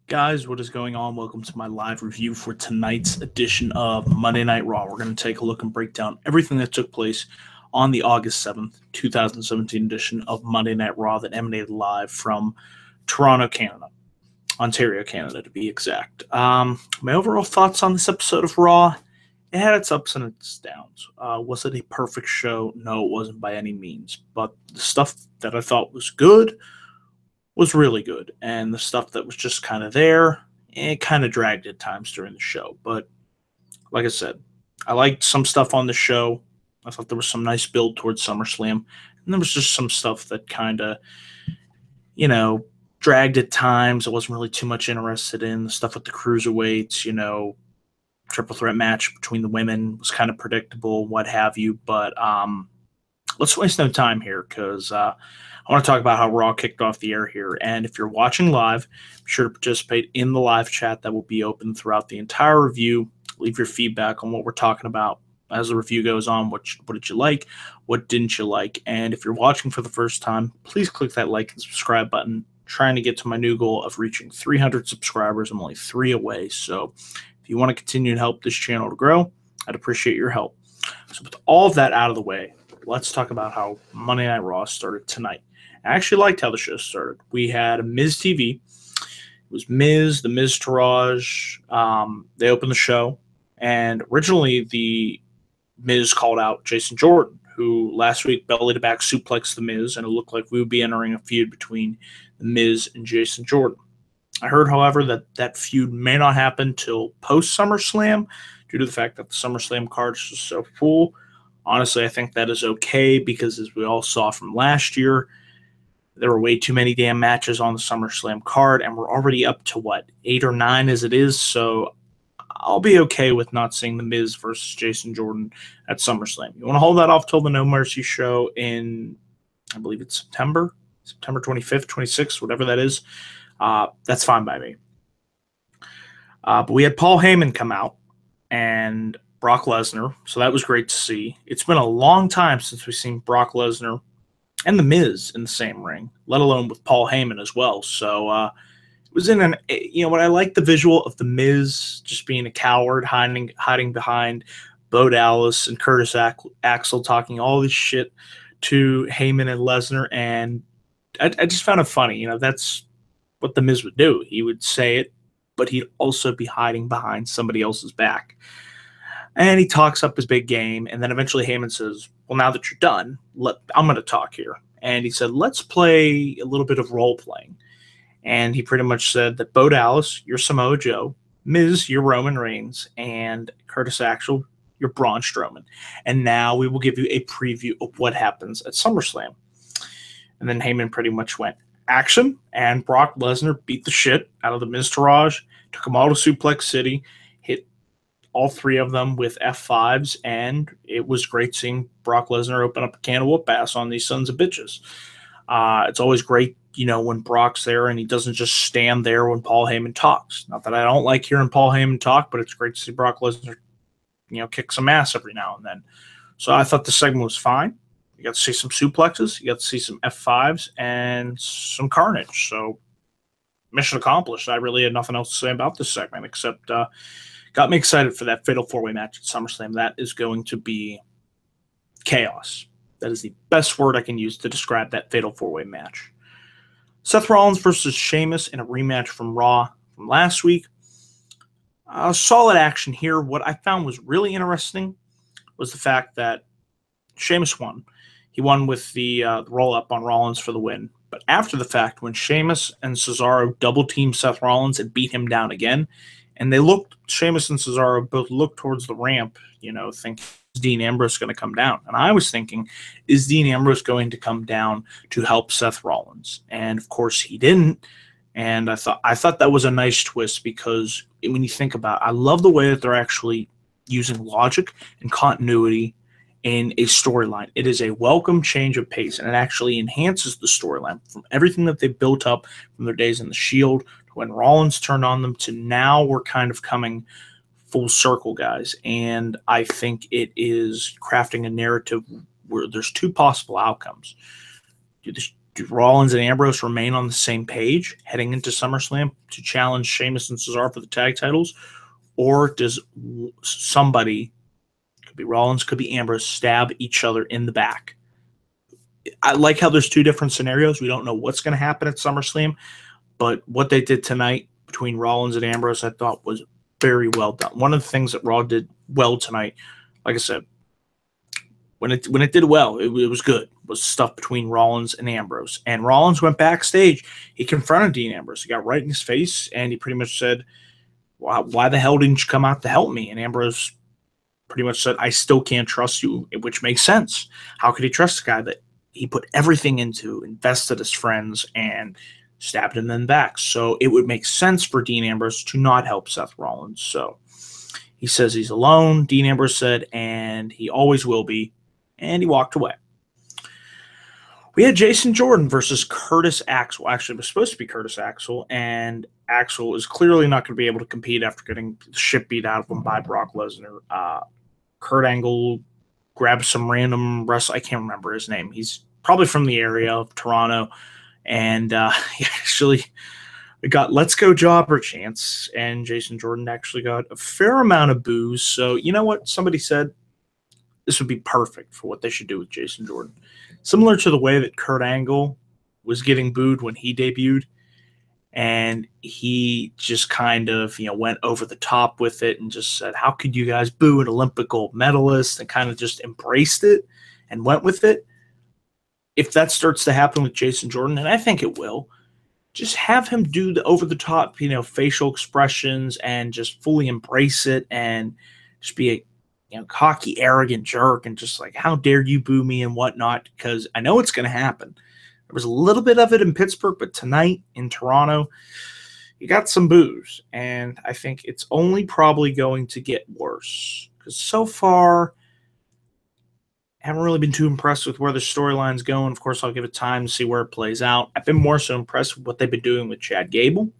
Guys, what is going on? Welcome to my live review for tonight's edition of Monday Night Raw. We're going to take a look and break down everything that took place on the August 7th, 2017 edition of Monday Night Raw that emanated live from Toronto, Canada. Ontario, Canada, to be exact. My overall thoughts on this episode of Raw, it had its ups and its downs. Was it a perfect show? No, it wasn't by any means. But the stuff that I thought was good was really good, and the stuff that was just kind of there, it kind of dragged at times during the show. But like I said, I liked some stuff on the show. I thought there was some nice build towards SummerSlam, and there was just some stuff that kind of, dragged at times. I wasn't really too much interested in the stuff with the cruiserweights. Triple threat match between the women was kind of predictable, what have you. But let's waste no time here because I want to talk about how Raw kicked off the air here. And if you're watching live, be sure to participate in the live chat that will be open throughout the entire review. Leave your feedback on what we're talking about as the review goes on. What did you like? What didn't you like? And if you're watching for the first time, please click that like and subscribe button. Trying to get to my new goal of reaching 300 subscribers. I'm only 3 away. So if you want to continue to help this channel to grow, I'd appreciate your help. So with all of that out of the way, let's talk about how Monday Night Raw started tonight. I actually liked how the show started. We had Miz TV. It was Miz, the Miz Taraj. They opened the show, and originally the Miz called out Jason Jordan, who last week belly-to-back suplexed the Miz, and it looked like we would be entering a feud between the Miz and Jason Jordan. I heard, however, that feud may not happen till post-SummerSlam due to the fact that the SummerSlam card is just so full. Honestly, I think that is okay because, as we all saw from last year, there were way too many damn matches on the SummerSlam card, and we're already up to, 8 or 9 as it is, so I'll be okay with not seeing The Miz versus Jason Jordan at SummerSlam. You want to hold that off till the No Mercy show in, I believe it's September 25th, 26th, whatever that is. That's fine by me. But we had Paul Heyman come out and Brock Lesnar, so that was great to see. It's been a long time since we've seen Brock Lesnar and The Miz in the same ring, let alone with Paul Heyman as well. So it was in what I like the visual of The Miz just being a coward, hiding behind Bo Dallas and Curtis Axel talking all this shit to Heyman and Lesnar, and I just found it funny. That's what The Miz would do. He would say it, but he'd also be hiding behind somebody else's back. And he talks up his big game, and then eventually Heyman says, well, now that you're done, I'm going to talk here. And he said, let's play a little bit of role-playing. And he pretty much said that Bo Dallas, you're Samoa Joe, Miz, you're Roman Reigns, and Curtis Axel, you're Braun Strowman. And now we will give you a preview of what happens at SummerSlam. And then Heyman pretty much went, action, and Brock Lesnar beat the shit out of the Miz Taraj, took them all to Suplex City, hit all 3 of them with F5s, and it was great seeing Brock Lesnar open up a can of whoop ass on these sons of bitches. It's always great, when Brock's there and he doesn't just stand there when Paul Heyman talks. Not that I don't like hearing Paul Heyman talk, but it's great to see Brock Lesnar, kick some ass every now and then. So I thought the segment was fine. You got to see some suplexes, you got to see some F5s, and some carnage. So mission accomplished. I really had nothing else to say about this segment except got me excited for that Fatal 4-Way match at SummerSlam. That is going to be chaos. That is the best word I can use to describe that Fatal 4-Way match. Seth Rollins versus Sheamus in a rematch from Raw from last week. Solid action here. What I found was really interesting was the fact that Sheamus won. He won with the roll-up on Rollins for the win. But after the fact, when Sheamus and Cesaro double-teamed Seth Rollins and beat him down again, and Sheamus and Cesaro both looked towards the ramp, thinking, is Dean Ambrose going to come down? And I was thinking, is Dean Ambrose going to come down to help Seth Rollins? And of course he didn't. And I thought that was a nice twist because when you think about it, I love the way that they're actually using logic and continuity in a storyline. It is a welcome change of pace, and it actually enhances the storyline from everything that they built up from their days in the Shield to when Rollins turned on them to now we're kind of coming full circle, guys. And I think it is crafting a narrative where there's 2 possible outcomes. Do Rollins and Ambrose remain on the same page heading into SummerSlam to challenge Sheamus and Cesaro for the tag titles? Or does somebody, could be Rollins, could be Ambrose, stab each other in the back? I like how there's two different scenarios. We don't know what's going to happen at SummerSlam, but what they did tonight between Rollins and Ambrose, I thought was very well done. One of the things that Raw did well tonight, like I said, when it did well, it was good, was stuff between Rollins and Ambrose. And Rollins went backstage. He confronted Dean Ambrose. He got right in his face, and he pretty much said, why the hell didn't you come out to help me? And Ambrose pretty much said, I still can't trust you, which makes sense. How could he trust a guy that he put everything into, invested his friends, and stabbed him in the back? So it would make sense for Dean Ambrose to not help Seth Rollins. So he says he's alone, Dean Ambrose said, and he always will be. And he walked away. We had Jason Jordan versus Curtis Axel. Actually, it was supposed to be Curtis Axel, and Axel is clearly not going to be able to compete after getting the shit beat out of him by Brock Lesnar. Kurt Angle grabbed some random wrestler. I can't remember his name. He's probably from the area of Toronto, and he actually got Let's Go Jobber chance, and Jason Jordan actually got a fair amount of boos. So you know what? Somebody said this would be perfect for what they should do with Jason Jordan. Similar to the way that Kurt Angle was getting booed when he debuted, and he just kind of, went over the top with it and just said, how could you guys boo an Olympic gold medalist, and kind of just embraced it and went with it. If that starts to happen with Jason Jordan, and I think it will, just have him do the over-the-top, facial expressions and just fully embrace it and just be a cocky, arrogant jerk and just like, how dare you boo me and whatnot, because I know it's going to happen. There was a little bit of it in Pittsburgh, but tonight in Toronto, you got some boos, and I think it's only probably going to get worse because so far, I haven't really been too impressed with where the storyline's going. Of course, I'll give it time to see where it plays out. I've been more so impressed with what they've been doing with Chad Gable,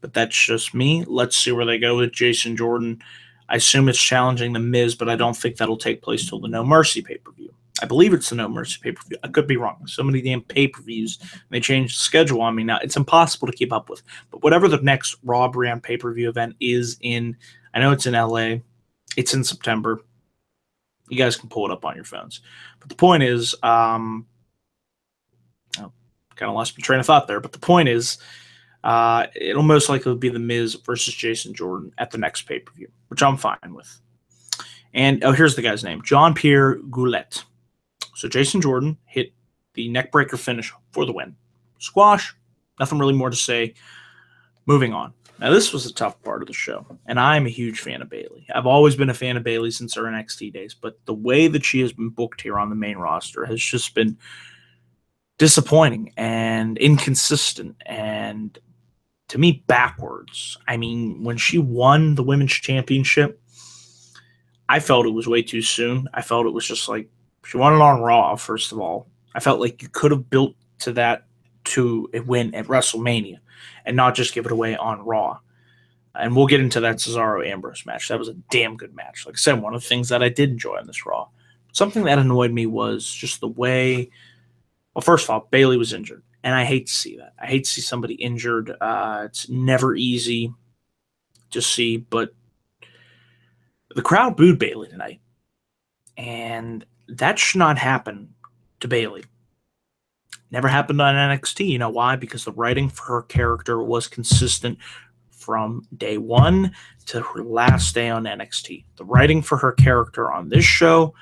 but that's just me. Let's see where they go with Jason Jordan. I assume it's challenging The Miz, but I don't think that'll take place till the No Mercy pay-per-view. I believe it's the No Mercy pay-per-view. I could be wrong. So many damn pay-per-views. They changed the schedule on me now. It's impossible to keep up with. But whatever the next Raw brand pay-per-view event is in, I know it's in LA. It's in September. You guys can pull it up on your phones. But the point is, kind of lost my train of thought there. But the point is, it'll most likely be The Miz versus Jason Jordan at the next pay-per-view, which I'm fine with. And, here's the guy's name, Jean-Pierre Goulet. So Jason Jordan hit the neckbreaker finish for the win. Squash, nothing really more to say. Moving on. Now, this was a tough part of the show, and I'm a huge fan of Bayley. I've always been a fan of Bayley since her NXT days, but the way that she has been booked here on the main roster has just been disappointing and inconsistent and, to me, backwards. I mean, when she won the Women's Championship, I felt it was way too soon. I felt it was just like, she won it on Raw, first of all. I felt like you could have built to that to a win at WrestleMania and not just give it away on Raw. And we'll get into that Cesaro-Ambrose match. That was a damn good match. Like I said, one of the things that I did enjoy on this Raw. Something that annoyed me was just the way, well, first of all, Bayley was injured. And I hate to see that. I hate to see somebody injured. It's never easy to see, but the crowd booed Bayley tonight. And that should not happen to Bayley. Never happened on NXT. You know why? Because the writing for her character was consistent from day one to her last day on NXT. The writing for her character on this show,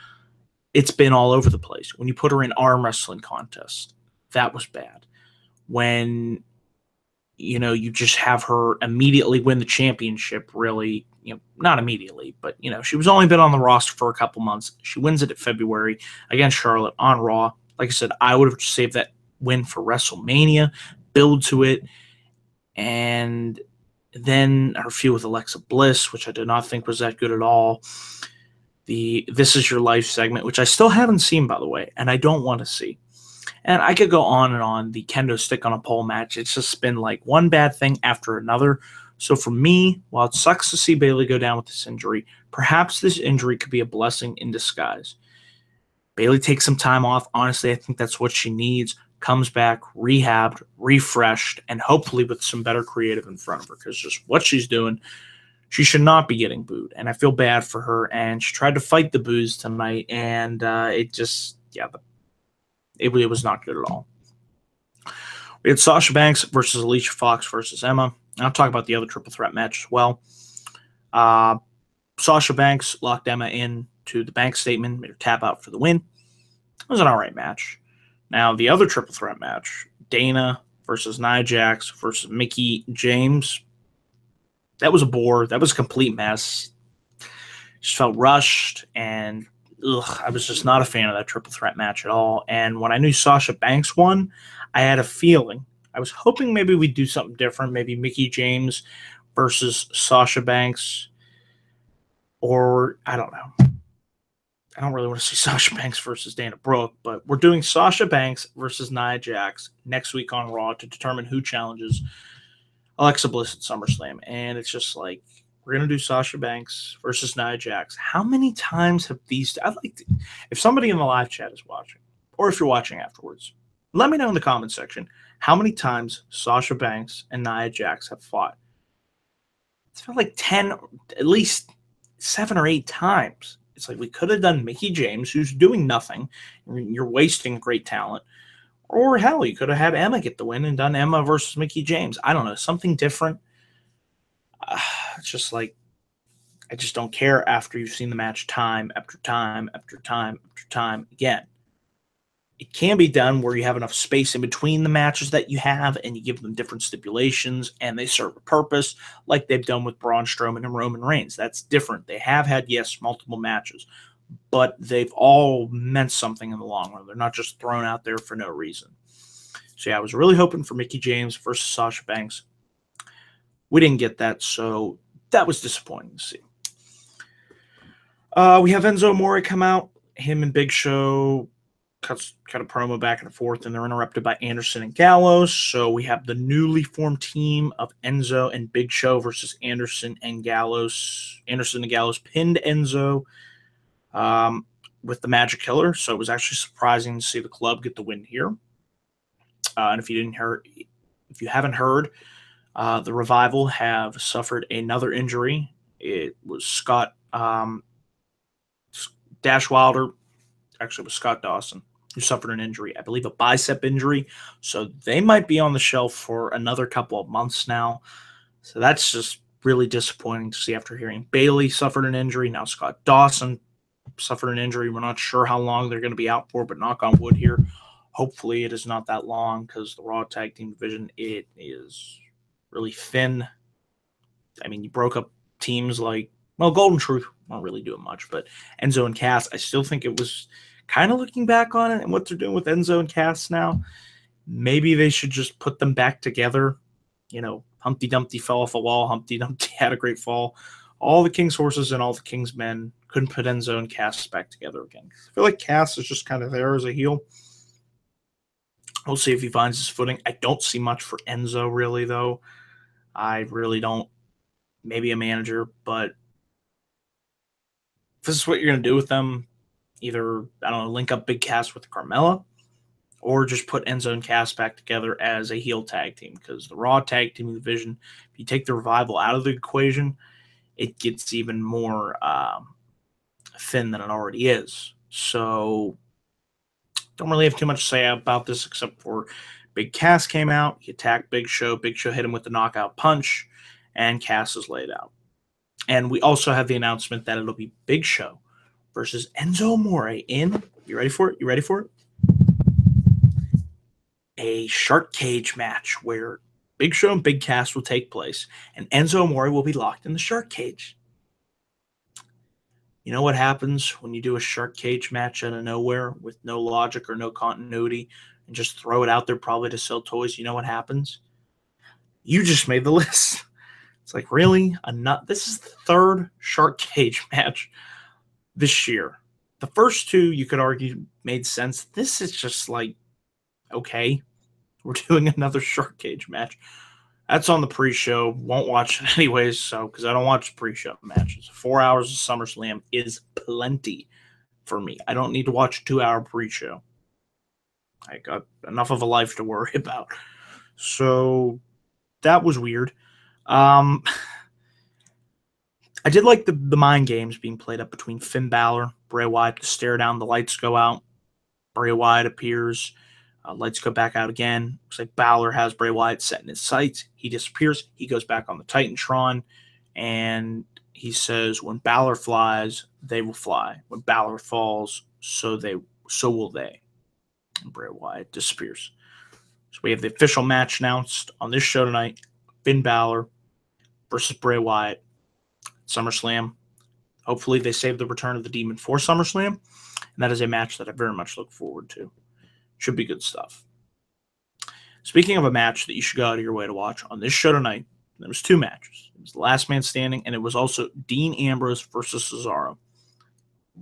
it's been all over the place. When you put her in arm wrestling contests, that was bad. When, you just have her immediately win the championship, really, not immediately, but, she was only been on the roster for a couple months. She wins it in February against Charlotte on Raw. Like I said, I would have saved that win for WrestleMania, build to it, and then her feud with Alexa Bliss, which I did not think was that good at all. The This Is Your Life segment, which I still haven't seen, by the way, and I don't want to see. And I could go on and on. The kendo stick on a pole match, it's just been like one bad thing after another. So for me, while it sucks to see Bayley go down with this injury, perhaps this injury could be a blessing in disguise. Bayley takes some time off. Honestly, I think that's what she needs. comes back rehabbed, refreshed, and hopefully with some better creative in front of her, because just what she's doing, she should not be getting booed, and I feel bad for her. And she tried to fight the boos tonight, and it was not good at all. We had Sasha Banks versus Alicia Fox versus Emma. And I'll talk about the other triple threat match as well. Sasha Banks locked Emma in to the bank statement, made her tap out for the win. It was an all right match. Now, the other triple threat match, Dana versus Nia Jax versus Mickie James, that was a bore. That was a complete mess. Just felt rushed, and I was just not a fan of that triple threat match at all. And when I knew Sasha Banks won, I had a feeling. I was hoping maybe we'd do something different, maybe Mickie James versus Sasha Banks, or I don't know. I don't really want to see Sasha Banks versus Dana Brooke, but we're doing Sasha Banks versus Nia Jax next week on Raw to determine who challenges Alexa Bliss at SummerSlam. And it's just like, we're going to do Sasha Banks versus Nia Jax. How many times have these... if somebody in the live chat is watching, or if you're watching afterwards, let me know in the comment section how many times Sasha Banks and Nia Jax have fought. It's felt like 10, at least 7 or 8 times. It's like we could have done Mickie James, who's doing nothing. You're wasting great talent. Or hell, you could have had Emma get the win and done Emma versus Mickie James. I don't know, something different. It's just like, I just don't care after you've seen the match time after time after time after time again. It can be done where you have enough space in between the matches that you have and you give them different stipulations and they serve a purpose, like they've done with Braun Strowman and Roman Reigns. That's different. They have had, yes, multiple matches, but they've all meant something in the long run. They're not just thrown out there for no reason. So yeah, I was really hoping for Mickie James versus Sasha Banks. We didn't get that, so that was disappointing to see. We have Enzo Amore come out. Him and Big Show cut a promo back and forth, and they're interrupted by Anderson and Gallows. So we have the newly formed team of Enzo and Big Show versus Anderson and Gallows. Anderson and Gallows pinned Enzo with the Magic Killer, so it was actually surprising to see the club get the win here. And if you haven't heard, the Revival have suffered another injury. It was Scott Dash Wilder. Actually, it was Scott Dawson who suffered an injury, I believe a bicep injury. So they might be on the shelf for another couple of months now. So that's just really disappointing to see after hearing Bailey suffered an injury. Now Scott Dawson suffered an injury. We're not sure how long they're going to be out for, but knock on wood here. Hopefully it is not that long, because the Raw Tag Team division, it is really thin. I mean, you broke up teams like, well, Golden Truth weren't really doing much, but Enzo and Cass, I still think it was kind of, looking back on it and what they're doing with Enzo and Cass now, maybe they should just put them back together. You know, Humpty Dumpty fell off a wall. Humpty Dumpty had a great fall. All the King's horses and all the King's men couldn't put Enzo and Cass back together again. I feel like Cass is just kind of there as a heel. We'll see if he finds his footing. I don't see much for Enzo, really, though. I really don't. Maybe a manager, but if this is what you're going to do with them, either, I don't know, link up Big Cass with Carmella, or just put Enzo and Cass back together as a heel tag team, because the Raw Tag Team division, if you take the Revival out of the equation, it gets even more thin than it already is. So don't really have too much to say about this, except for Big Cass came out, he attacked Big Show. Big Show hit him with the knockout punch, and Cass is laid out. And we also have the announcement that it'll be Big Show versus Enzo Amore in, you ready for it? You ready for it? A shark cage match where Big Show and Big Cass will take place, and Enzo Amore will be locked in the shark cage. You know what happens when you do a shark cage match out of nowhere with no logic or no continuity and just throw it out there probably to sell toys? You know what happens? You just made the list. It's like, really? This is the third shark cage match this year. The first two, you could argue, made sense. This is just like, okay, we're doing another shark cage match. That's on the pre-show. Won't watch it anyways, because I don't watch pre-show matches. 4 hours of SummerSlam is plenty for me. I don't need to watch a 2-hour pre-show. I got enough of a life to worry about. So that was weird. I did like the mind games being played up between Finn Balor, Bray Wyatt, the stare down, the lights go out. Bray Wyatt appears. Lights go back out again. Looks like Balor has Bray Wyatt set in his sights. He disappears. He goes back on the Titantron, and he says, "When Balor flies, they will fly. When Balor falls, so will they." And Bray Wyatt disappears. So we have the official match announced on this show tonight: Finn Balor versus Bray Wyatt, SummerSlam. Hopefully, they save the return of the Demon for SummerSlam, and that is a match that I very much look forward to. Should be good stuff. Speaking of a match that you should go out of your way to watch, on this show tonight, there was two matches. It was the Last Man Standing, and it was also Dean Ambrose versus Cesaro.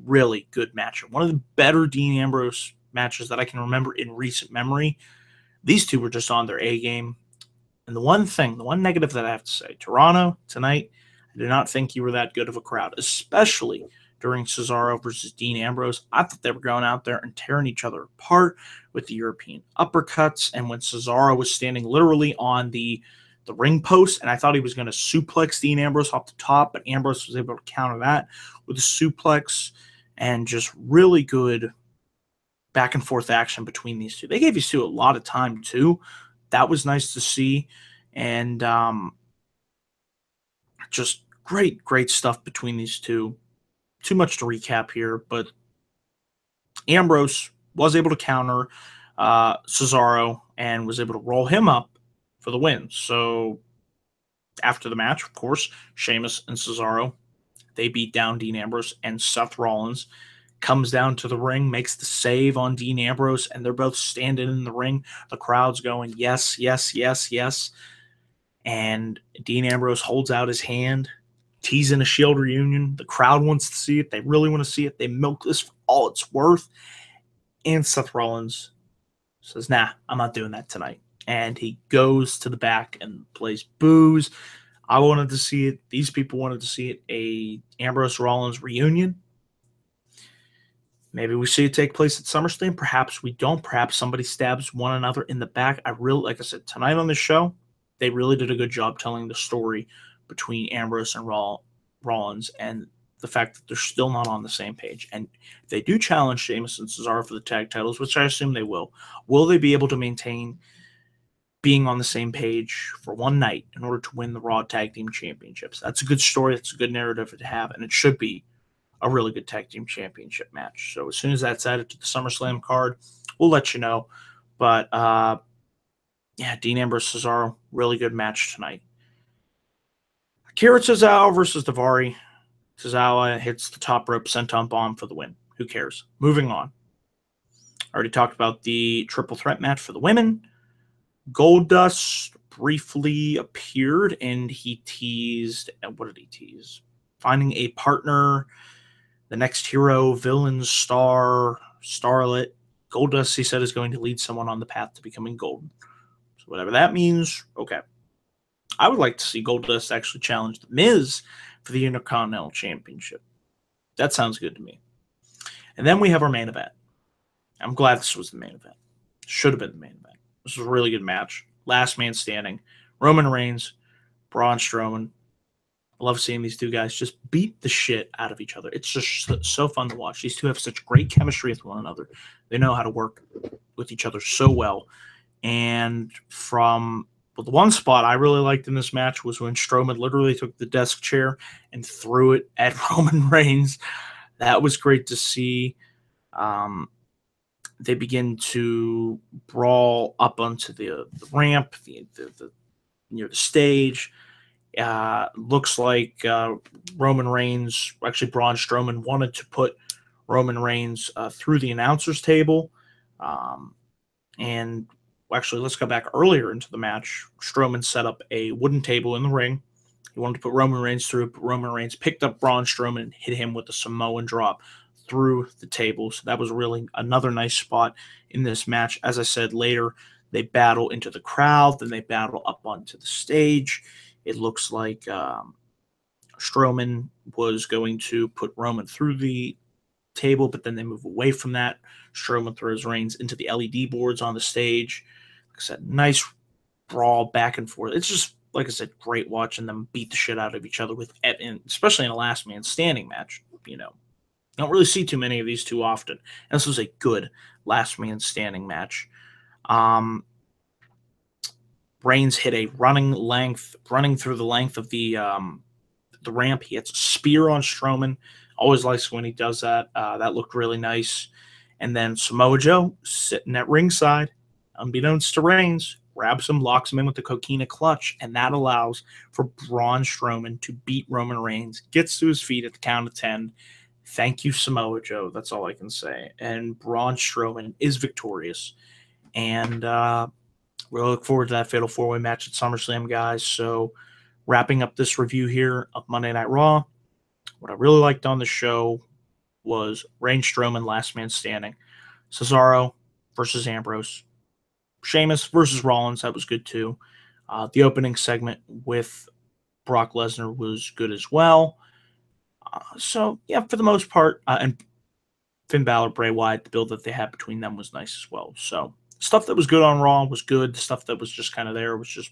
Really good match. One of the better Dean Ambrose matches that I can remember in recent memory. These two were just on their A game. And the one negative that I have to say, Toronto tonight, I did not think you were that good of a crowd, especially during Cesaro versus Dean Ambrose. I thought they were going out there and tearing each other apart with the European uppercuts. And when Cesaro was standing literally on the ring post, and I thought he was going to suplex Dean Ambrose off the top, but Ambrose was able to counter that with a suplex, and just really good back and forth action between these two. They gave these two a lot of time too. That was nice to see. And just great stuff between these two. Too much to recap here, but Ambrose was able to counter Cesaro and was able to roll him up for the win. So after the match, of course, Sheamus and Cesaro, they beat down Dean Ambrose, and Seth Rollins comes down to the ring, makes the save on Dean Ambrose, and they're both standing in the ring. The crowd's going, yes, yes, yes, yes. And Dean Ambrose holds out his hand, teasing a Shield reunion. The crowd wants to see it. They really want to see it. They milk this for all it's worth. And Seth Rollins says, nah, I'm not doing that tonight. And he goes to the back and plays booze. I wanted to see it. These people wanted to see it. A Ambrose Rollins reunion. Maybe we see it take place at SummerSlam. Perhaps we don't. Perhaps somebody stabs one another in the back. Like I said, tonight on this show, they really did a good job telling the story between Ambrose and Rollins, and the fact that they're still not on the same page. And if they do challenge Sheamus and Cesaro for the tag titles, which I assume they will they be able to maintain being on the same page for one night in order to win the Raw Tag Team Championships? That's a good story. That's a good narrative to have, and it should be a really good tag team championship match. So as soon as that's added to the SummerSlam card, we'll let you know. But Dean Ambrose, Cesaro, really good match tonight. Akira Tozawa versus Daivari. Tozawa hits the top rope senton bomb for the win. Who cares? Moving on. Already talked about the triple threat match for the women. Goldust briefly appeared, and he teased. What did he tease? Finding a partner, the next hero, villain, star, starlet. Goldust, he said, is going to lead someone on the path to becoming golden. So whatever that means, okay. I would like to see Goldust actually challenge The Miz for the Intercontinental Championship. That sounds good to me. And then we have our main event. I'm glad this was the main event. Should have been the main event. This was a really good match. Last man standing. Roman Reigns, Braun Strowman. I love seeing these two guys just beat the shit out of each other. It's just so fun to watch. These two have such great chemistry with one another. They know how to work with each other so well. And the one spot I really liked in this match was when Strowman literally took the desk chair and threw it at Roman Reigns. That was great to see. They begin to brawl up onto the ramp, near the stage. Looks like Roman Reigns, actually Braun Strowman, wanted to put Roman Reigns through the announcer's table. And actually, let's go back earlier into the match. Strowman set up a wooden table in the ring. He wanted to put Roman Reigns through, but Roman Reigns picked up Braun Strowman and hit him with a Samoan drop through the table. So that was really another nice spot in this match. As I said, later they battle into the crowd, then they battle up onto the stage. It looks like Strowman was going to put Roman through the table, but then they move away from that. Strowman throws Reigns into the LED boards on the stage. Like I said, nice brawl back and forth. It's just, like I said, great watching them beat the shit out of each other, especially in a last man standing match. Don't really see too many of these too often. And this was a good last man standing match. Reigns hit a running through the length of the ramp. He hits a spear on Strowman. Always likes when he does that. That looked really nice. And then Samoa Joe sitting at ringside, unbeknownst to Reigns, grabs him, locks him in with the coquina clutch, and that allows for Braun Strowman to beat Roman Reigns, gets to his feet at the count of 10. Thank you, Samoa Joe. That's all I can say. And Braun Strowman is victorious. And we'll look forward to that Fatal 4-Way match at SummerSlam, guys. So wrapping up this review here of Monday Night Raw, what I really liked on the show was Reigns Strowman, last man standing. Cesaro versus Ambrose. Sheamus versus Rollins, that was good too. The opening segment with Brock Lesnar was good as well. So, yeah, for the most part, and Finn Balor, Bray Wyatt, the build that they had between them was nice as well. So, stuff that was good on Raw was good. The stuff that was just kind of there was just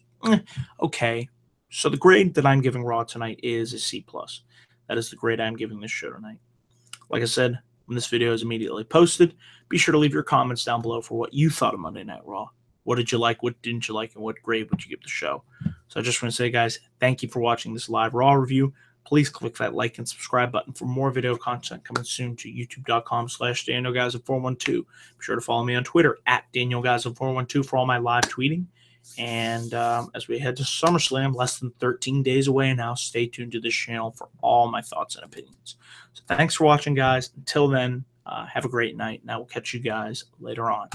okay. So, the grade that I'm giving Raw tonight is a C+. That is the grade I'm giving this show tonight. Like I said, when this video is immediately posted, be sure to leave your comments down below for what you thought of Monday Night Raw. What did you like? What didn't you like? And what grade would you give the show? So I just want to say, guys, thank you for watching this live Raw review. Please click that like and subscribe button for more video content coming soon to youtube.com/DanielGuyson412. Be sure to follow me on Twitter @DanielGuyson412 for all my live tweeting. And as we head to SummerSlam, less than 13 days away now, stay tuned to this channel for all my thoughts and opinions. So thanks for watching, guys. Until then, have a great night, and I will catch you guys later on.